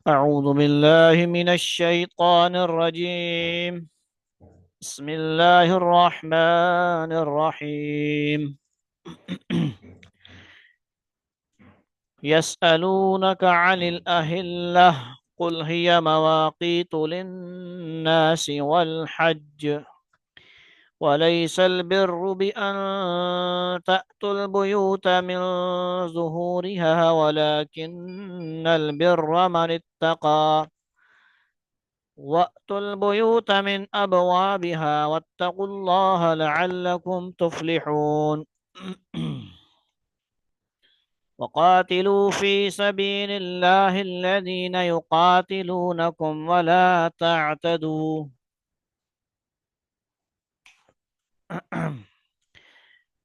أعوذ بالله من الشيطان الرجيم. بسم الله الرحمن الرحيم. يسألونك عن الأهلة قل هي مواقيت للناس والحج وليس البر بأن تأتوا البيوت من ظهورها ولكن البر من اتقى وأتوا البيوت من أبوابها واتقوا الله لعلكم تفلحون. وقاتلوا في سبيل الله الذين يقاتلونكم ولا تعتدوا.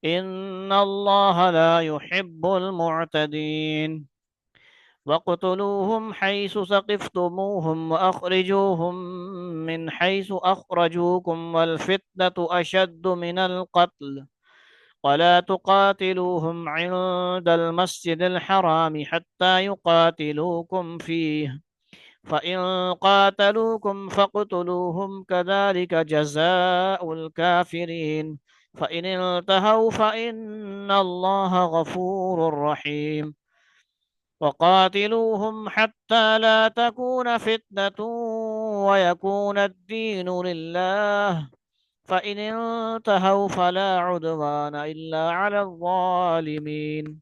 إن الله لا يحب المعتدين. واقتلوهم حيث ثقفتموهم وأخرجوهم من حيث أخرجوكم والفتنة أشد من القتل ولا تقاتلوهم عند المسجد الحرام حتى يقاتلوكم فيه فإن قاتلوكم فاقتلوهم كذلك جزاء الكافرين فإن انتهوا فإن الله غفور رحيم. وقاتلوهم حتى لا تكون فتنة ويكون الدين لله فإن انتهوا فلا عدوان إلا على الظالمين.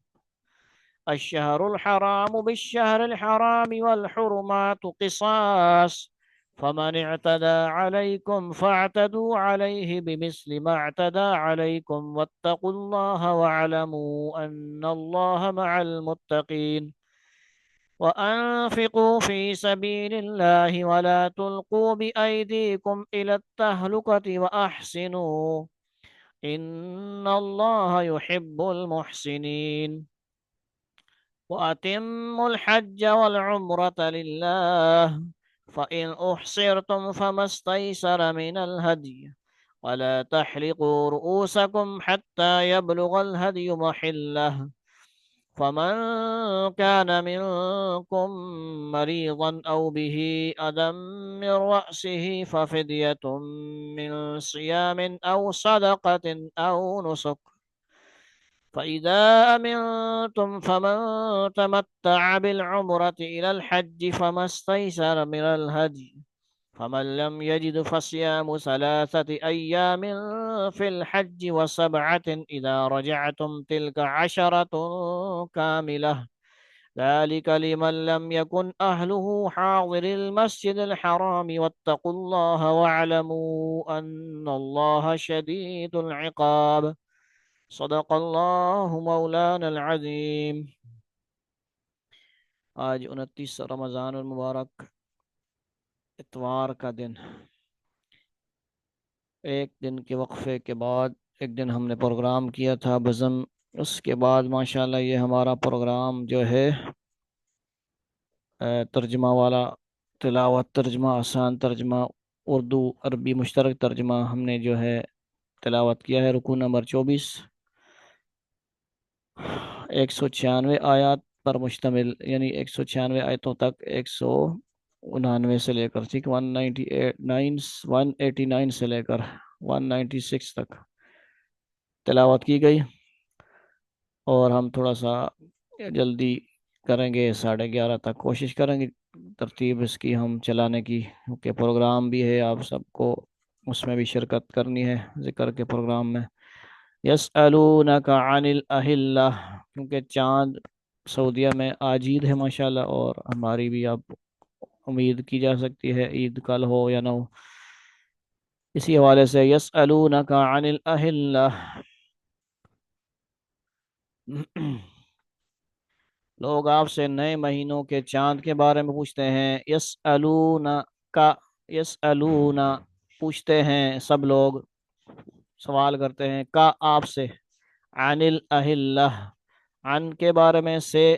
الشهر الحرام بالشهر الحرام والحرمات قصاص فمن اعتدى عليكم فاعتدوا عليه بمثل ما اعتدى عليكم واتقوا الله واعلموا أن الله مع المتقين. وأنفقوا في سبيل الله ولا تلقوا بأيديكم إلى التهلكة وأحسنوا إن الله يحب المحسنين. وأتموا الحج والعمرة لله فإن أحصرتم فما استيسر من الهدي ولا تحلقوا رؤوسكم حتى يبلغ الهدي محله فمن كان منكم مريضا أو به أذى من رأسه ففدية من صيام أو صدقة أو نسك فإذا أمنتم فمن تمتع بالعمرة إلى الحج فما استيسر من الهدي فمن لم يجد فصيام 3 أيام في الحج و7 إذا رجعتم تلك 10 كاملة ذلك لمن لم يكن أهله حاضر المسجد الحرام واتقوا الله واعلموا أن الله شديد العقاب. صدق الله مولانا العظيم. آج 29 رمضان المبارک اتوار کا دن، ایک دن کے وقفے کے بعد ایک دن ہم نے پروگرام کیا تھا بزم، اس کے بعد ماشاءاللہ یہ ہمارا پروگرام جو ہے ترجمہ والا، تلاوت ترجمہ، آسان ترجمہ، اردو عربی مشترک ترجمہ ہم نے جو ہے تلاوت کیا ہے۔ رکوع نمبر 24، 196 آیات پر مشتمل، یعنی 196 آیتوں تک، 199 سے لے کر 189 سے لے کر 196 تک تلاوت کی گئی، اور ہم تھوڑا سا جلدی کریں گے، 11:30 تک کوشش کریں گے ترتیب اس کی ہم چلانے کی، کیونکہ پروگرام بھی ہے، آپ سب کو اس میں بھی شرکت کرنی ہے ذکر کے پروگرام میں۔ یسألونک عن الأہلہ، کیونکہ چاند سعودیہ میں آج عید ہے ماشاءاللہ، اور ہماری بھی اب امید کی جا سکتی ہے عید کل ہو یا نہ ہو، اسی حوالے سے یسألونک عن الأہلہ لوگ آپ سے نئے مہینوں کے چاند کے بارے میں پوچھتے ہیں۔ یسألون پوچھتے ہیں، سب لوگ سوال کرتے ہیں کا آپ سے، عن الاہلہ عن کے بارے میں، سے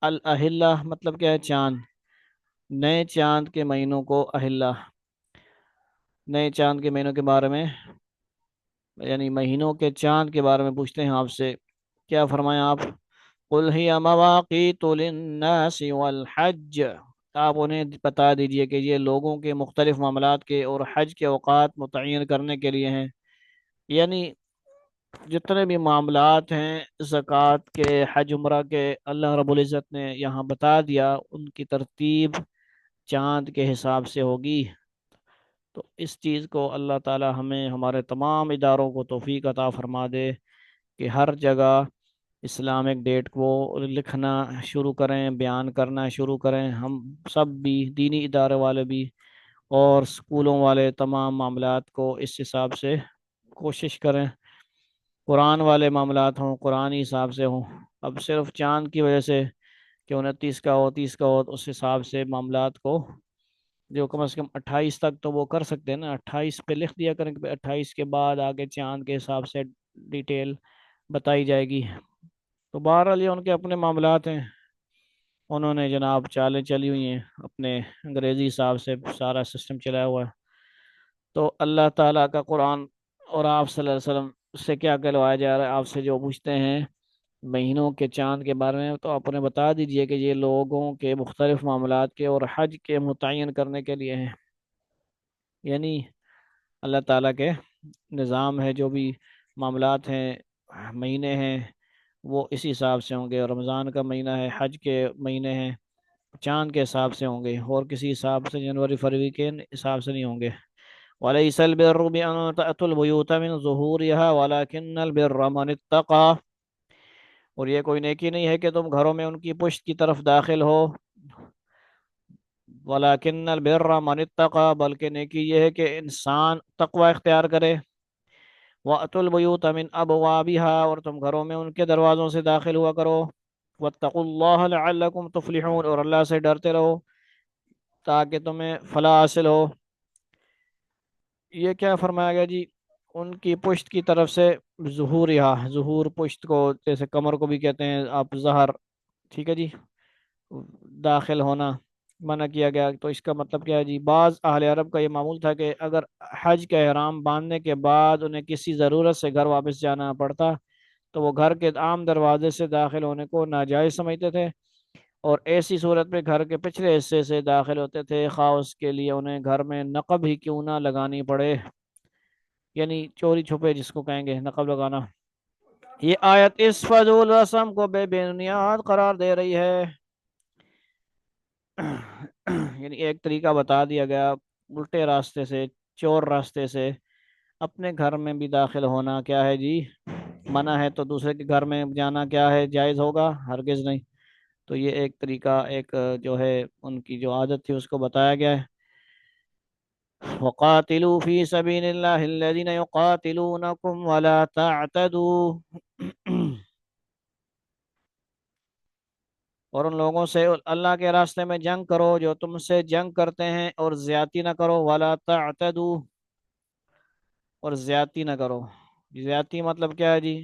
الاہلہ مطلب کیا ہے؟ چاند، نئے چاند کے مہینوں کو اہلہ، نئے چاند کے مہینوں کے بارے میں، یعنی مہینوں کے چاند کے بارے میں پوچھتے ہیں آپ سے۔ کیا فرمایا آپ؟ قل ہی مواقیت للناس والحج، آپ انہیں بتا دیجئے کہ یہ لوگوں کے مختلف معاملات کے اور حج کے اوقات متعین کرنے کے لیے ہیں۔ یعنی جتنے بھی معاملات ہیں زکوٰۃ کے، حج عمرہ کے، اللہ رب العزت نے یہاں بتا دیا، ان کی ترتیب چاند کے حساب سے ہوگی۔ تو اس چیز کو اللہ تعالی ہمیں، ہمارے تمام اداروں کو توفیق عطا فرما دے کہ ہر جگہ اسلامک ڈیٹ کو لکھنا شروع کریں، بیان کرنا شروع کریں، ہم سب بھی، دینی ادارے والے بھی اور اسکولوں والے، تمام معاملات کو اس حساب سے کوشش کریں۔ قرآن والے معاملات ہوں قرآنی حساب سے ہوں۔ اب صرف چاند کی وجہ سے کہ 29 کا ہو، 30 کا ہو، تو اس حساب سے معاملات کو جو کم از کم 28 تک تو وہ کر سکتے ہیں نا، 28 پہ لکھ دیا کریں کہ 28 کے بعد آگے چاند کے حساب سے ڈیٹیل بتائی جائے گی۔ تو بہرحال یہ ان کے اپنے معاملات ہیں، انہوں نے جناب چالیں چلی ہوئی ہیں، اپنے انگریزی حساب سے سارا سسٹم چلایا ہوا ہے۔ تو اللہ تعالیٰ کا قرآن اور آپ صلی اللہ علیہ وسلم سے کیا کہلوایا جا رہا ہے؟ آپ سے جو پوچھتے ہیں مہینوں کے چاند کے بارے میں، تو آپ انہیں بتا دیجئے کہ یہ لوگوں کے مختلف معاملات کے اور حج کے متعین کرنے کے لیے ہیں۔ یعنی اللہ تعالیٰ کے نظام ہے، جو بھی معاملات ہیں، مہینے ہیں، وہ اسی حساب سے ہوں گے۔ رمضان کا مہینہ ہے، حج کے مہینے ہیں، چاند کے حساب سے ہوں گے، اور کسی حساب سے جنوری فروری کے حساب سے نہیں ہوں گے۔ وَلَيْسَ الْبِرُّ بِأَن تَأْتُوا الْبُيُوتَ مِنْ ظُهُورِهَا وَلَكِنَّ الْبِرَّ مَنِ اتَّقَى، اور یہ کوئی نیکی نہیں ہے کہ تم گھروں میں ان کی پشت کی طرف داخل ہو، وَلَكِنَّ الْبِرَّ مَنِ اتَّقَى، بلکہ نیکی یہ ہے کہ انسان تقوی اختیار کرے۔ وَأْتُوا الْبُيُوتَ مِنْ أَبْوَابِهَا، اور تم گھروں میں ان کے دروازوں سے داخل ہوا کرو۔ وَاتَّقُوا اللَّهَ لَعَلَّكُمْ تُفْلِحُونَ، اور اللہ سے ڈرتے رہو تاکہ تمہیں فلاح حاصل ہو۔ یہ کیا فرمایا گیا جی؟ ان کی پشت کی طرف سے، ظہورها، ظہور پشت کو جیسے کمر کو بھی کہتے ہیں آپ، ظہر، ٹھیک ہے جی، داخل ہونا منع کیا گیا۔ تو اس کا مطلب کیا ہے جی؟ بعض اہل عرب کا یہ معمول تھا کہ اگر حج کا احرام باندھنے کے بعد انہیں کسی ضرورت سے گھر واپس جانا پڑتا تو وہ گھر کے عام دروازے سے داخل ہونے کو ناجائز سمجھتے تھے، اور ایسی صورت میں گھر کے پچھلے حصے سے داخل ہوتے تھے، خواہ اس کے لیے انہیں گھر میں نقب ہی کیوں نہ لگانی پڑے، یعنی چوری چھپے جس کو کہیں گے نقب لگانا۔ یہ آیت اس فضول رسم کو بے بنیاد قرار دے رہی ہے۔ یعنی ایک طریقہ بتا دیا گیا الٹے راستے سے، چور راستے سے اپنے گھر میں بھی داخل ہونا کیا ہے جی؟ منع ہے، تو دوسرے کے گھر میں جانا کیا ہے؟ جائز ہوگا؟ ہرگز نہیں۔ تو یہ ایک طریقہ، ایک جو ہے ان کی جو عادت تھی اس کو بتایا گیا ہے۔ وَقَاتِلُوا فِي سَبِيلِ اللَّهِ الَّذِينَ يُقَاتِلُونَكُمْ وَلَا تَعْتَدُوا، اور ان لوگوں سے اللہ کے راستے میں جنگ کرو جو تم سے جنگ کرتے ہیں، اور زیادتی نہ کرو، وَلَا تَعْتَدُوا، اور زیادتی نہ کرو۔ زیادتی مطلب کیا ہے جی؟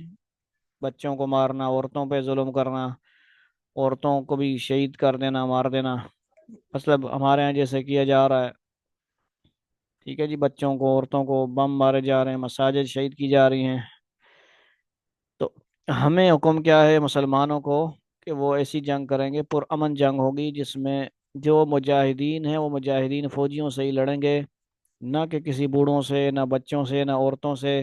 بچوں کو مارنا، عورتوں پہ ظلم کرنا، عورتوں کو بھی شہید کر دینا، مار دینا، مطلب ہمارے ہاں جیسے کیا جا رہا ہے، ٹھیک ہے جی، بچوں کو، عورتوں کو بم مارے جا رہے ہیں، مساجد شہید کی جا رہی ہیں۔ تو ہمیں حکم کیا ہے مسلمانوں کو کہ وہ ایسی جنگ کریں گے، پرامن جنگ ہوگی، جس میں جو مجاہدین ہیں وہ مجاہدین فوجیوں سے ہی لڑیں گے، نہ کہ کسی بوڑھوں سے، نہ بچوں سے، نہ عورتوں سے۔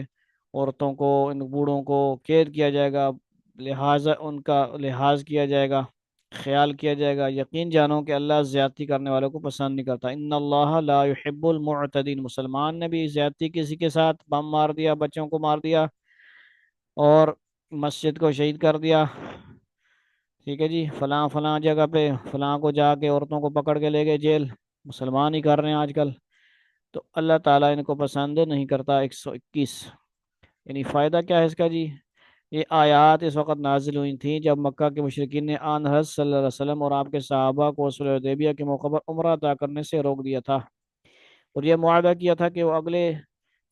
عورتوں کو، ان بوڑھوں کو قید کیا جائے گا، لہٰذا ان کا لحاظ کیا جائے گا، خیال کیا جائے گا۔ یقین جانو کہ اللہ زیادتی کرنے والوں کو پسند نہیں کرتا۔ ان اللہ لا يحب المعتدین، مسلمان نے بھی زیادتی کسی کے ساتھ بم مار دیا، بچوں کو مار دیا اور مسجد کو شہید کر دیا، ٹھیک ہے جی، فلاں فلاں جگہ پہ فلاں کو جا کے عورتوں کو پکڑ کے لے گئے جیل، مسلمان ہی کر رہے ہیں آج کل، تو اللہ تعالیٰ ان کو پسند نہیں کرتا۔ 121، یعنی فائدہ کیا ہے اس کا جی؟ یہ آیات اس وقت نازل ہوئی تھیں جب مکہ کے مشرکین نے آن حضرت صلی اللہ علیہ وسلم اور آپ کے صحابہ کو صلح حدیبیہ کے موقع پر عمرہ ادا کرنے سے روک دیا تھا، اور یہ معاہدہ کیا تھا کہ وہ اگلے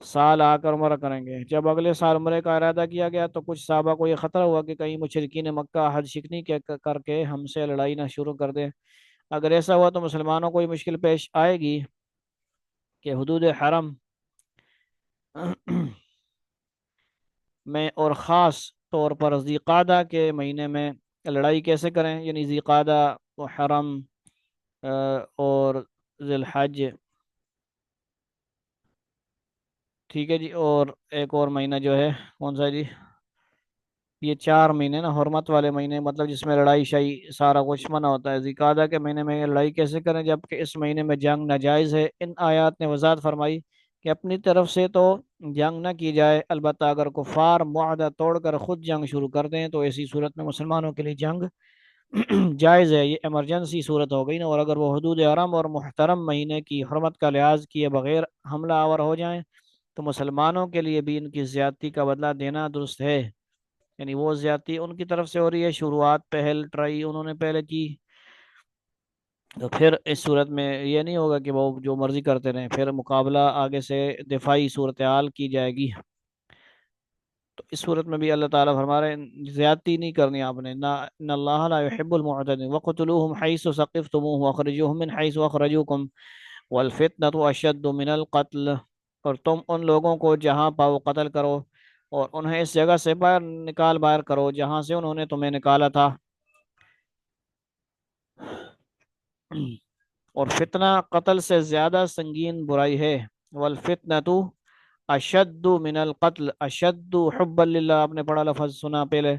سال آ کر عمرہ کریں گے۔ جب اگلے سال عمرے کا ارادہ کیا گیا تو کچھ صحابہ کو یہ خطرہ ہوا کہ کہیں مشرکین مکہ حد شکنی کر کے ہم سے لڑائی نہ شروع کر دیں۔ اگر ایسا ہوا تو مسلمانوں کو یہ مشکل پیش آئے گی کہ حدود حرم میں اور خاص طور پر ذی قعدہ کے مہینے میں لڑائی کیسے کریں، یعنی ذی قعدہ و حرم اور ذی الحج، ٹھیک ہے جی، اور ایک اور مہینہ جو ہے کون سا جی؟ یہ 4 مہینے نا حرمت والے مہینے، مطلب جس میں لڑائی شائی سارا کچھ منع ہوتا ہے۔ ذی کے مہینے میں لڑائی کیسے کریں جبکہ اس مہینے میں جنگ ناجائز ہے؟ ان آیات نے وضاحت فرمائی کہ اپنی طرف سے تو جنگ نہ کی جائے، البتہ اگر کفار معاہدہ توڑ کر خود جنگ شروع کر دیں تو ایسی صورت میں مسلمانوں کے لیے جنگ جائز ہے۔ یہ ایمرجنسی صورت ہو گئی نا، اور اگر وہ حدود حرم اور محترم مہینے کی حرمت کا لحاظ کیے بغیر حملہ آور ہو جائیں تو مسلمانوں کے لیے بھی ان کی زیادتی کا بدلہ دینا درست ہے۔ یعنی وہ زیادتی ان کی طرف سے ہو رہی ہے، شروعات پہل ٹرائی انہوں نے پہلے کی، تو پھر اس صورت میں یہ نہیں ہوگا کہ وہ جو مرضی کرتے رہیں، پھر مقابلہ آگے سے دفاعی صورتحال کی جائے گی۔ تو اس صورت میں بھی اللہ تعالیٰ فرما رہے ہیں زیادتی نہیں کرنی آپ نے، نہ ان اللہ لا يحب المعتدين وقتلوهم حيث ثقفتموهم واخرجوهم من حيث اخرجوكم والفتنة اشد من القتل، اور تم ان لوگوں کو جہاں پاؤ قتل کرو اور انہیں اس جگہ سے باہر کرو جہاں سے انہوں نے تمہیں نکالا تھا۔ اور فتنہ قتل سے زیادہ سنگین برائی ہے۔ والفتنة اشد من القتل، اشد حبا للہ آپ نے پڑھا لفظ سنا پہلے،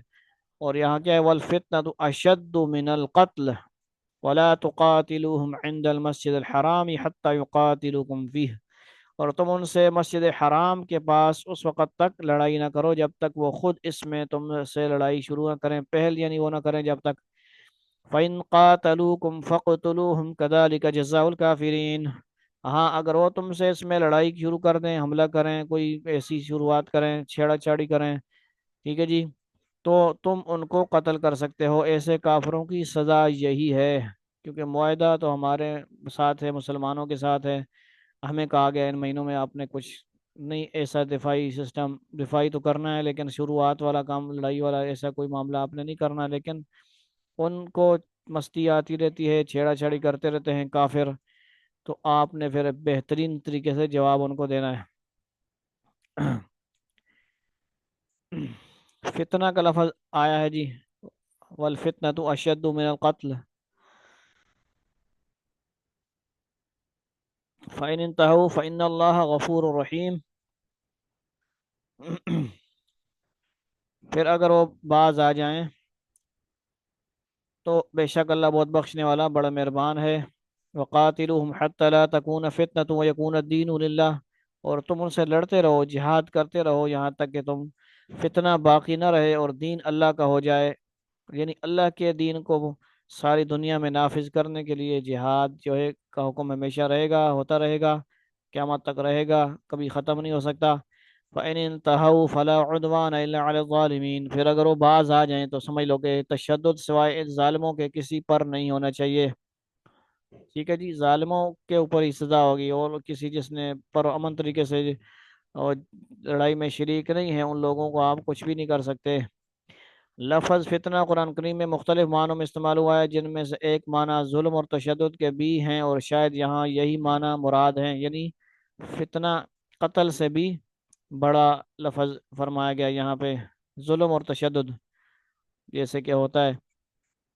اور یہاں کیا ہے؟ والفتنة اشد من القتل ولا تقاتلوهم عند المسجد الحرام حتى يقاتلوكم فيه، اور تم ان سے مسجد حرام کے پاس اس وقت تک لڑائی نہ کرو جب تک وہ خود اس میں تم سے لڑائی شروع نہ کریں، پہل یعنی وہ نہ کریں جب تک۔ فَإِن قَاتَلُوكُمْ فَاقْتُلُوهُمْ كَذَلِكَ جَزَاءُ الْكَافِرِينَ، ہاں اگر وہ تم سے اس میں لڑائی شروع کر دیں، حملہ کریں، کوئی ایسی شروعات کریں، چھیڑا چھاڑی کریں، ٹھیک ہے جی، تو تم ان کو قتل کر سکتے ہو، ایسے کافروں کی سزا یہی ہے۔ کیونکہ معاہدہ تو ہمارے ساتھ ہے، مسلمانوں کے ساتھ ہے، ہمیں کہا گیا ان مہینوں میں آپ نے کچھ نہیں ایسا دفاعی سسٹم، دفاعی تو کرنا ہے لیکن شروعات والا کام، لڑائی والا ایسا کوئی معاملہ آپ نے نہیں کرنا، لیکن ان کو مستی آتی رہتی ہے، چھیڑا چھاڑی کرتے رہتے ہیں کافر، تو آپ نے پھر بہترین طریقے سے جواب ان کو دینا ہے۔ فتنہ کا لفظ آیا ہے جی، والفتنة اشد من القتل، فإن انتهوا فإن الله غفور رحیم۔ پھر اگر وہ باز آ جائیں تو بے شک اللہ بہت بخشنے والا بڑا مہربان ہے۔ وقاتلوہم حتی لا تکون فتنة ویکون الدین للہ، اور تم ان سے لڑتے رہو، جہاد کرتے رہو یہاں تک کہ تم فتنہ باقی نہ رہے اور دین اللہ کا ہو جائے، یعنی اللہ کے دین کو ساری دنیا میں نافذ کرنے کے لیے جہاد جو ہے کا حکم ہمیشہ رہے گا، ہوتا رہے گا، قیامت تک رہے گا، کبھی ختم نہیں ہو سکتا۔ فَإِنِ انْتَهَوْا فَلَا عُدْوَانَ إِلَّا عَلَى الظَّالِمِينَ، پھر اگر وہ باز آ جائیں تو سمجھ لو کہ تشدد سوائے ظالموں کے کسی پر نہیں ہونا چاہیے، ٹھیک ہے جی، ظالموں کے اوپر ہی سزا ہوگی، اور کسی جس نے پر امن طریقے سے اور لڑائی میں شریک نہیں ہے ان لوگوں کو آپ کچھ بھی نہیں کر سکتے۔ لفظ فتنہ قرآن کریم میں مختلف معنوں میں استعمال ہوا ہے، جن میں سے ایک معنی ظلم اور تشدد کے بھی ہیں، اور شاید یہاں یہی معنی مراد ہیں، یعنی فتنہ قتل سے بھی بڑا لفظ فرمایا گیا یہاں پہ، ظلم اور تشدد جیسے کہ ہوتا ہے،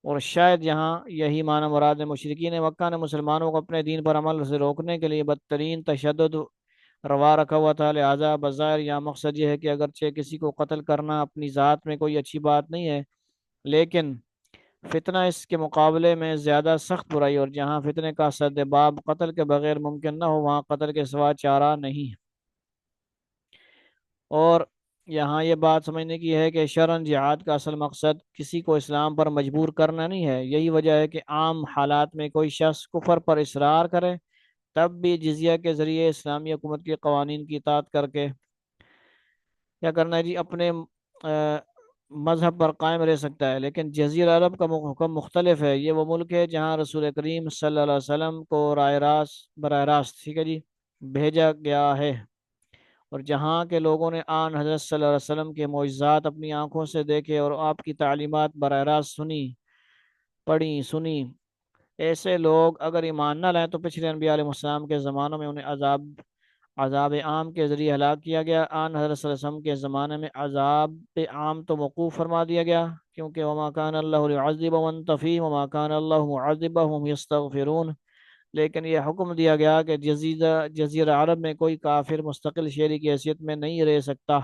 اور شاید یہاں یہی معنی مراد ہے۔ مشرکین مکہ نے مسلمانوں کو اپنے دین پر عمل سے روکنے کے لیے بدترین تشدد روا رکھا ہوا تھا، لہٰذا بظاہر یہاں مقصد یہ ہے کہ اگرچہ کسی کو قتل کرنا اپنی ذات میں کوئی اچھی بات نہیں ہے، لیکن فتنہ اس کے مقابلے میں زیادہ سخت برائی، اور جہاں فتنے کا سد باب قتل کے بغیر ممکن نہ ہو وہاں قتل کے سوا چارہ نہیں۔ اور یہاں یہ بات سمجھنے کی ہے کہ شرعاً جہاد کا اصل مقصد کسی کو اسلام پر مجبور کرنا نہیں ہے، یہی وجہ ہے کہ عام حالات میں کوئی شخص کفر پر اصرار کرے تب بھی جزیہ کے ذریعے اسلامی حکومت کے قوانین کی اطاعت کر کے کیا کرنا ہے جی، اپنے مذہب پر قائم رہ سکتا ہے، لیکن جزیرہ عرب کا حکم مختلف ہے، یہ وہ ملک ہے جہاں رسول کریم صلی اللہ علیہ وسلم کو براہ راست ٹھیک ہے جی بھیجا گیا ہے، اور جہاں کے لوگوں نے آن حضرت صلی اللہ علیہ وسلم کے معجزات اپنی آنکھوں سے دیکھے اور آپ کی تعلیمات براہ راست سنی، پڑھی سنی، ایسے لوگ اگر ایمان نہ لائیں تو پچھلے انبیاء علیہ السلام کے زمانوں میں انہیں عذاب عذاب عام کے ذریعے ہلاک کیا گیا۔ آن حضرت صلی اللہ علیہ وسلم کے زمانے میں عذاب عام تو موقوف فرما دیا گیا، کیونکہ وما کان اللہ ليعذبهم وانت فیہم وما کان اللہ معذبهم یستغفرون۔ لیکن یہ حکم دیا گیا کہ جزیرہ عرب میں کوئی کافر مستقل شہری کی حیثیت میں نہیں رہ سکتا۔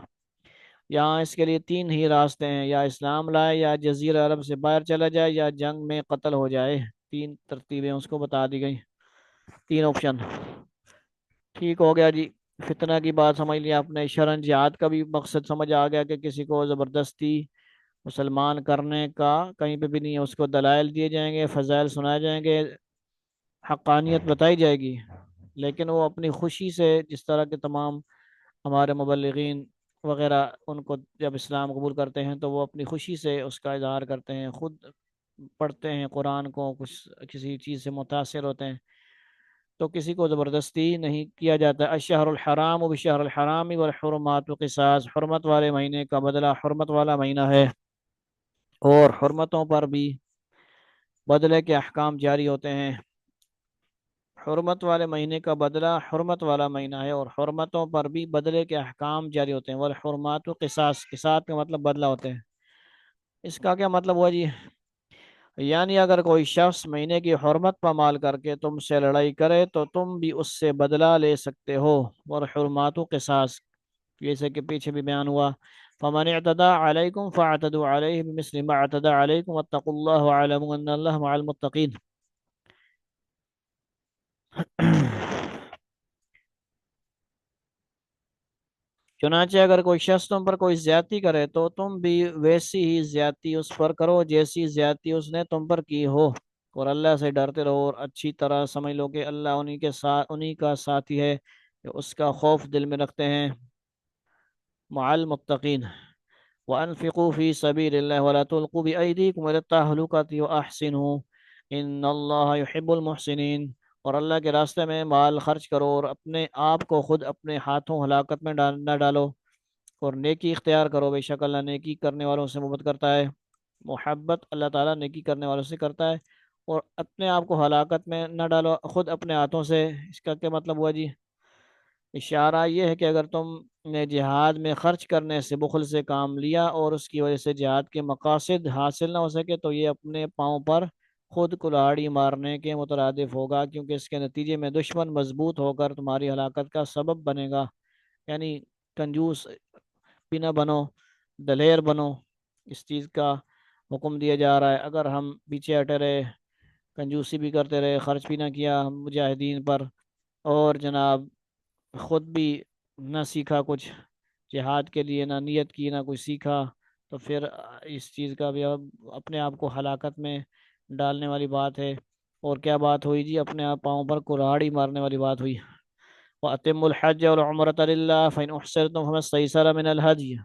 یہاں اس کے لیے تین ہی راستے ہیں، یا اسلام لائے، یا جزیرہ عرب سے باہر چلا جائے، یا جنگ میں قتل ہو جائے۔ تین ترتیبیں اس کو بتا دی گئی، تین آپشن۔ ٹھیک ہو گیا جی، فتنہ کی بات سمجھ لیا آپ نے۔ شرن جہاد کا بھی مقصد سمجھ آ گیا کہ کسی کو زبردستی مسلمان کرنے کا کہیں پہ بھی نہیں ہے، اس کو دلائل دیے جائیں گے، فضائل سنائے جائیں گے، حقانیت بتائی جائے گی، لیکن وہ اپنی خوشی سے، جس طرح کے تمام ہمارے مبلغین وغیرہ ان کو جب اسلام قبول کرتے ہیں تو وہ اپنی خوشی سے اس کا اظہار کرتے ہیں، خود پڑھتے ہیں قرآن کو، کچھ کسی چیز سے متاثر ہوتے ہیں، تو کسی کو زبردستی نہیں کیا جاتا۔ الشہر الحرام و بشہر الحرام والحرمات قصاص، حرمت والے مہینے کا بدلہ حرمت والا مہینہ ہے، اور حرمتوں پر بھی بدلے کے احکام جاری ہوتے ہیں۔ حرمت والے مہینے کا بدلہ حرمت والا مہینہ ہے، اور حرمتوں پر بھی بدلے کے احکام جاری ہوتے ہیں۔ والحرمات قصاص، قصاص کا مطلب بدلہ ہوتے ہیں۔ اس کا کیا مطلب ہوا جی؟ یعنی اگر کوئی شخص مہینے کی حرمت پامال کر کے تم سے لڑائی کرے تو تم بھی اس سے بدلہ لے سکتے ہو۔ والحرمات قصاص، جیسے کہ پیچھے بھی بیان ہوا، فمن اعتدى علیکم فاعتدوا علیہ بمثل ما اعتدى علیکم واتقوا اللہ واعلموا ان اللہ مع المتقین۔ چنانچہ اگر کوئی شخص تم پر کوئی زیادتی کرے تو تم بھی ویسی ہی زیادتی اس پر کرو جیسی زیادتی اس نے تم پر کی ہو، اور اللہ سے ڈرتے رہو، اور اچھی طرح سمجھ لو کہ اللہ انہی کے ساتھ، انہی کا ساتھی ہے کہ اس کا خوف دل میں رکھتے ہیں۔ مع المتقین۔ وانفقوا فی سبیل اللہ ولا تلقوا بأیدیکم الی التہلکۃ واحسنوا ان اللہ یحب المحسنین۔ اور اللہ کے راستے میں مال خرچ کرو، اور اپنے آپ کو خود اپنے ہاتھوں ہلاکت میں نہ ڈالو، اور نیکی اختیار کرو، بے شک اللہ نیکی کرنے والوں سے محبت کرتا ہے۔ محبت اللہ تعالیٰ نیکی کرنے والوں سے کرتا ہے۔ اور اپنے آپ کو ہلاکت میں نہ ڈالو خود اپنے ہاتھوں سے، اس کا کیا مطلب ہوا جی؟ اشارہ یہ ہے کہ اگر تم نے جہاد میں خرچ کرنے سے بخل سے کام لیا اور اس کی وجہ سے جہاد کے مقاصد حاصل نہ ہو سکے تو یہ اپنے پاؤں پر خود کلاڑی مارنے کے مترادف ہوگا، کیونکہ اس کے نتیجے میں دشمن مضبوط ہو کر تمہاری ہلاکت کا سبب بنے گا۔ یعنی کنجوس بھی نہ بنو، دلیر بنو، اس چیز کا حکم دیا جا رہا ہے۔ اگر ہم پیچھے ہٹے رہے، کنجوسی بھی کرتے رہے، خرچ بھی نہ کیا ہم مجاہدین پر، اور جناب خود بھی نہ سیکھا کچھ جہاد کے لیے، نہ نیت کی، نہ کچھ سیکھا، تو پھر اس چیز کا بھی اپنے آپ کو ہلاکت میں ڈالنے والی بات ہے۔ اور کیا بات ہوئی جی؟ اپنے آپ پاؤں پر کلاڑی مارنے والی بات ہوئی۔ وَأَتِمُّوا الْحَجَّ وَالْعُمْرَةَ لِلَّهِ فَإِنْ أُحْصِرْتُمْ فَمَا اسْتَيْسَرَ مِنَ الْهَدْيِ،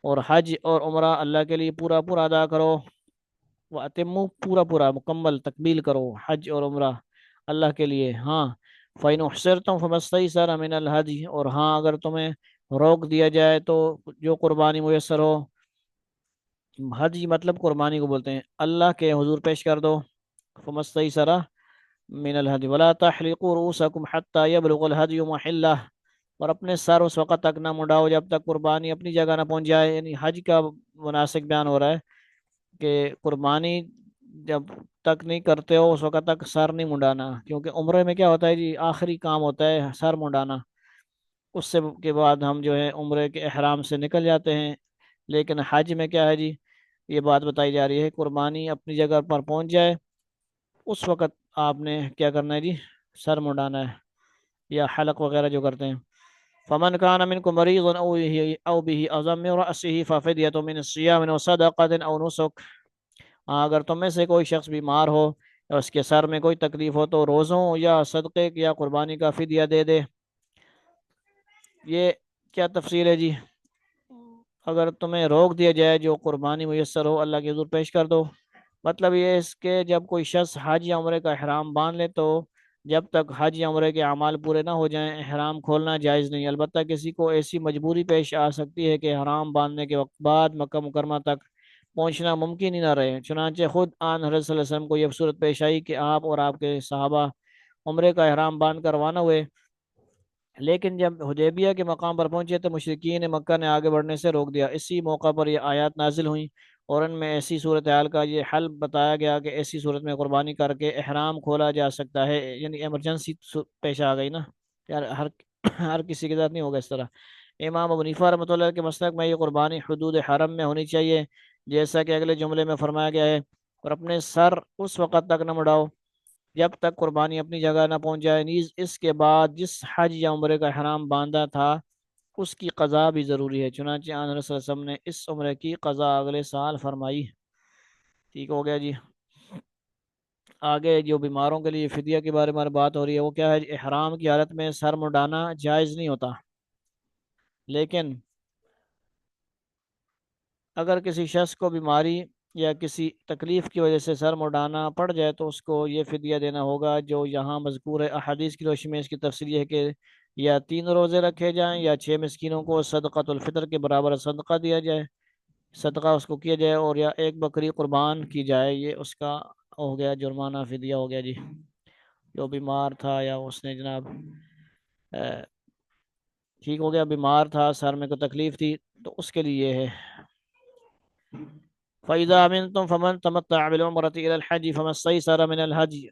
اور حج اور عمرہ اللہ کے لیے پورا پورا ادا کرو۔ وَأَتِمُّوا، پورا پورا مکمل تکمیل کرو حج اور عمرہ اللہ کے لیے، ہاں۔ فَإِنْ أُحْصِرْتُمْ فَمَا اسْتَيْسَرَ مِنَ الْهَدْيِ، اور ہاں اگر تمہیں روک دیا جائے تو جو قربانی میسر ہو۔ حج مطلب قربانی کو بولتے ہیں، اللہ کے حضور پیش کر دو۔ فَمَا اسْتَيْسَرَ من الحدی ولا تحلقوا رؤوسکم حتی یبلغ الحدی محلہ، اور اپنے سر اس وقت تک نہ منڈاؤ جب تک قربانی اپنی جگہ نہ پہنچ جائے۔ یعنی حج کا مناسک بیان ہو رہا ہے کہ قربانی جب تک نہیں کرتے ہو اس وقت تک سر نہیں منڈانا، کیونکہ عمرے میں کیا ہوتا ہے جی؟ آخری کام ہوتا ہے سر منڈانا، اس سے کے بعد ہم جو ہے عمرے کے احرام سے نکل جاتے ہیں۔ لیکن حج میں کیا ہے جی؟ یہ بات بتائی جا رہی ہے قربانی اپنی جگہ پر پہنچ جائے اس وقت آپ نے کیا کرنا ہے جی؟ سر منڈانا ہے، یا حلق وغیرہ جو کرتے ہیں۔ فمن كان منكم مريضا او به اذى من رأسه ففدية من صيام او صدقة او نسك، اگر تم میں سے کوئی شخص بیمار ہو یا اس کے سر میں کوئی تکلیف ہو تو روزوں یا صدقے یا قربانی کا فدیہ دے دے۔ یہ کیا تفصیل ہے جی؟ اگر تمہیں روک دیا جائے جو قربانی میسر ہو اللہ کے حضور پیش کر دو۔ مطلب یہ ہے اس کے جب کوئی شخص حج یا عمرے کا احرام باندھ لے تو جب تک حج یا عمرے کے اعمال پورے نہ ہو جائیں احرام کھولنا جائز نہیں۔ البتہ کسی کو ایسی مجبوری پیش آ سکتی ہے کہ احرام باندھنے کے وقت بعد مکہ مکرمہ تک پہنچنا ممکن ہی نہ رہے، چنانچہ خود آن حضرت صلی اللہ علیہ وسلم کو یہ صورت پیش آئی کہ آپ اور آپ کے صحابہ عمرے کا احرام باندھ کر روانہ ہوئے، لیکن جب حدیبیہ کے مقام پر پہنچے تو مشرکین مکہ نے آگے بڑھنے سے روک دیا۔ اسی موقع پر یہ آیات نازل ہوئیں اور ان میں ایسی صورتحال کا یہ حل بتایا گیا کہ ایسی صورت میں قربانی کر کے احرام کھولا جا سکتا ہے، یعنی ایمرجنسی پیش آ گئی نا یار، ہر کسی کے ساتھ نہیں ہوگا اس طرح۔ امام ابو حنیفہ رحمۃ اللہ کے مسلک میں یہ قربانی حدود حرم میں ہونی چاہیے، جیسا کہ اگلے جملے میں فرمایا گیا ہے، اور اپنے سر اس وقت تک نہ مڑاؤ جب تک قربانی اپنی جگہ نہ پہنچ جائے، نیز اس کے بعد جس حج یا عمرے کا احرام باندھا تھا اس کی قضا بھی ضروری ہے، چنانچہ آن رسول صلی اللہ علیہ وسلم نے اس عمرے کی قضا اگلے سال فرمائی۔ ٹھیک ہو گیا جی۔ آگے جو بیماروں کے لیے فدیہ کے بارے میں بات ہو رہی ہے، وہ کیا ہے؟ احرام کی حالت میں سر مڈانا جائز نہیں ہوتا، لیکن اگر کسی شخص کو بیماری یا کسی تکلیف کی وجہ سے سر مڈانا پڑ جائے تو اس کو یہ فدیہ دینا ہوگا جو یہاں مذکور ہے۔ احادیث کی روشنی میں اس کی تفصیل یہ ہے کہ یا 3 روزے رکھے جائیں یا 6 مسکینوں کو صدقۃ الفطر کے برابر صدقہ دیا جائے، صدقہ اس کو کیا جائے، اور یا ایک بکری قربان کی جائے، یہ اس کا ہو گیا جرمانہ، فدیہ ہو گیا جی۔ جو بیمار تھا یا اس نے جناب ٹھیک ہو گیا، بیمار تھا، سر میں کوئی تکلیف تھی، تو اس کے لیے یہ ہے۔ فَإِذَا أَمِنْتُمْ فَمَنْ تَمَتَّعَ بِالْعُمْرَةِ إِلَى الْحَجِّ فَمَا اسْتَيْسَرَ مِنَ الْهَدْيِ۔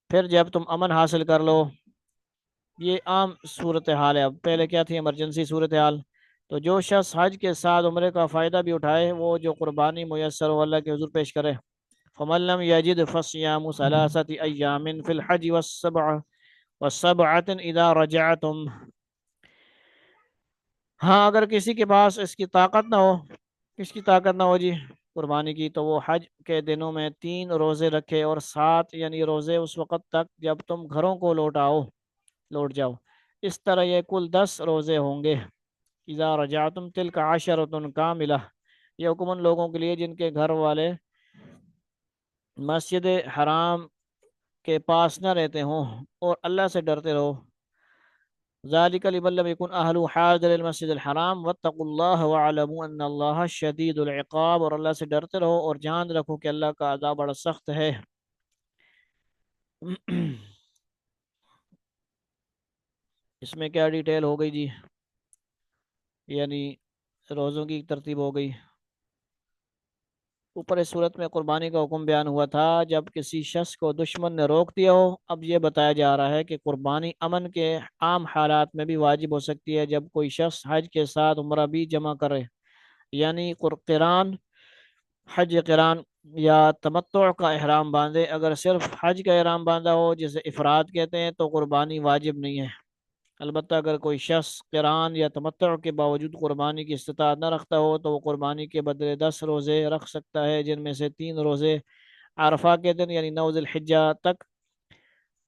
پھر جب تم امن حاصل کر لو، یہ عام صورتحال ہے، اب پہلے کیا تھی؟ ایمرجنسی صورتحال۔ تو جو شخص حج کے ساتھ عمرے کا فائدہ بھی اٹھائے، وہ جو قربانی میسر ہو اللہ کے حضور پیش کرے۔ فَمَن لَّمْ يَجِدْ فَصِيَامُ ثَلَاثَةِ أَيَّامٍ فِي الْحَجِّ وَسَبْعَةٍ إِذَا رَجَعْتُمْ۔ ہاں اگر کسی کے پاس اس کی طاقت نہ ہو، کس کی طاقت نہ ہو جی قربانی کی، تو وہ حج کے دنوں میں 3 روزے رکھے، اور 7 یعنی روزے اس وقت تک جب تم گھروں کو لوٹ جاؤ، اس طرح یہ کل 10 روزے ہوں گے۔ اذا رجعتم تلک عشرۃ کاملہ، یہ حکم ان لوگوں کے لیے جن کے گھر والے مسجد حرام کے پاس نہ رہتے ہوں، اور اللہ سے ڈرتے رہو۔ ذالک لمن لم یکن اہل حاضر المسجد الحرام واتقوا اللہ واعلموا ان اللہ شدید العقاب، اور اللہ سے ڈرتے رہو اور جان رکھو کہ اللہ کا عذاب بڑا سخت ہے۔ اس میں کیا ڈیٹیل ہو گئی جی؟ یعنی روزوں کی ترتیب ہو گئی۔ اوپر اس صورت میں قربانی کا حکم بیان ہوا تھا جب کسی شخص کو دشمن نے روک دیا ہو۔ اب یہ بتایا جا رہا ہے کہ قربانی امن کے عام حالات میں بھی واجب ہو سکتی ہے، جب کوئی شخص حج کے ساتھ عمرہ بھی جمع کرے، یعنی قران حج قران یا تمتع کا احرام باندھے۔ اگر صرف حج کا احرام باندھا ہو جسے افراد کہتے ہیں تو قربانی واجب نہیں ہے۔ البتہ اگر کوئی شخص قران یا تمتع کے باوجود قربانی کی استطاعت نہ رکھتا ہو تو وہ قربانی کے بدلے 10 روزے رکھ سکتا ہے، جن میں سے 3 روزے عرفہ کے دن یعنی 9 ذی الحجہ تک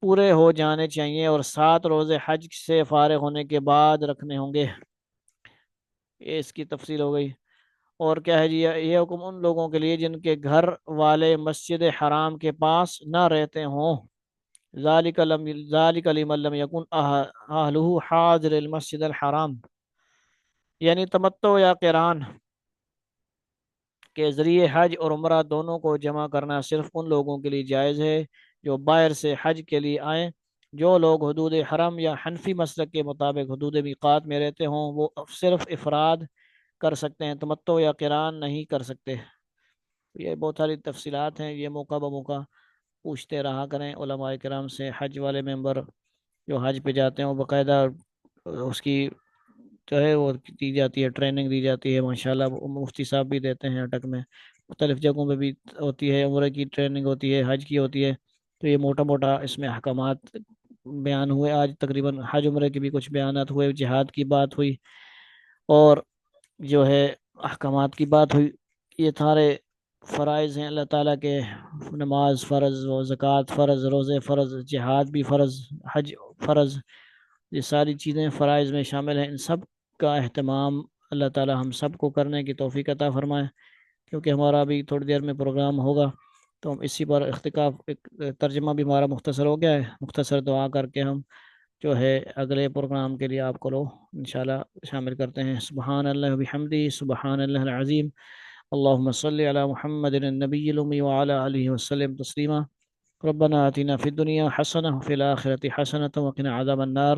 پورے ہو جانے چاہیے، اور 7 روزے حج سے فارغ ہونے کے بعد رکھنے ہوں گے۔ یہ اس کی تفصیل ہو گئی۔ اور کیا ہے جی؟ یہ حکم ان لوگوں کے لیے جن کے گھر والے مسجد حرام کے پاس نہ رہتے ہوں۔ ذالک لمن لم یکن اہلہ حاضر المسجد الحرام، یعنی تمتع یا قران کے ذریعے حج اور عمرہ دونوں کو جمع کرنا صرف ان لوگوں کے لیے جائز ہے جو باہر سے حج کے لیے آئیں۔ جو لوگ حدود حرم یا حنفی مسلک کے مطابق حدود میقات میں رہتے ہوں وہ صرف افراد کر سکتے ہیں، تمتع یا قران نہیں کر سکتے۔ یہ بہت ساری تفصیلات ہیں، یہ موقع بموقع پوچھتے رہا کریں علماء کرام سے۔ حج والے ممبر جو حج پہ جاتے ہیں وہ باقاعدہ اس کی جو ہے وہ دی جاتی ہے، ٹریننگ دی جاتی ہے، ماشاءاللہ مفتی صاحب بھی دیتے ہیں اٹک میں، مختلف جگہوں پہ بھی ہوتی ہے، عمرہ کی ٹریننگ ہوتی ہے، حج کی ہوتی ہے۔ تو یہ موٹا موٹا اس میں احکامات بیان ہوئے۔ آج تقریباً حج عمرے کے بھی کچھ بیانات ہوئے، جہاد کی بات ہوئی، اور جو ہے احکامات کی بات ہوئی۔ یہ سارے فرائض ہیں اللہ تعالیٰ کے، نماز فرض، و زکوٰۃ فرض، روزے فرض، جہاد بھی فرض، حج فرض، یہ ساری چیزیں فرائض میں شامل ہیں۔ ان سب کا اہتمام اللہ تعالیٰ ہم سب کو کرنے کی توفیق عطا فرمائے۔ کیونکہ ہمارا ابھی تھوڑی دیر میں پروگرام ہوگا تو ہم اسی پر اختتام، ترجمہ بھی ہمارا مختصر ہو گیا ہے، مختصر دعا کر کے ہم جو ہے اگلے پروگرام کے لیے آپ کو انشاءاللہ شامل کرتے ہیں۔ سبحان اللہ بحمدہ، سبحان اللہ العظیم، اللہم صلی علی محمد النبی الامی وعلی آلہ وسلم تسلیما۔ ربنا آتنا فی الدنیا حسنہ وفی الآخرۃ حسنۃ وقنا عذاب النار۔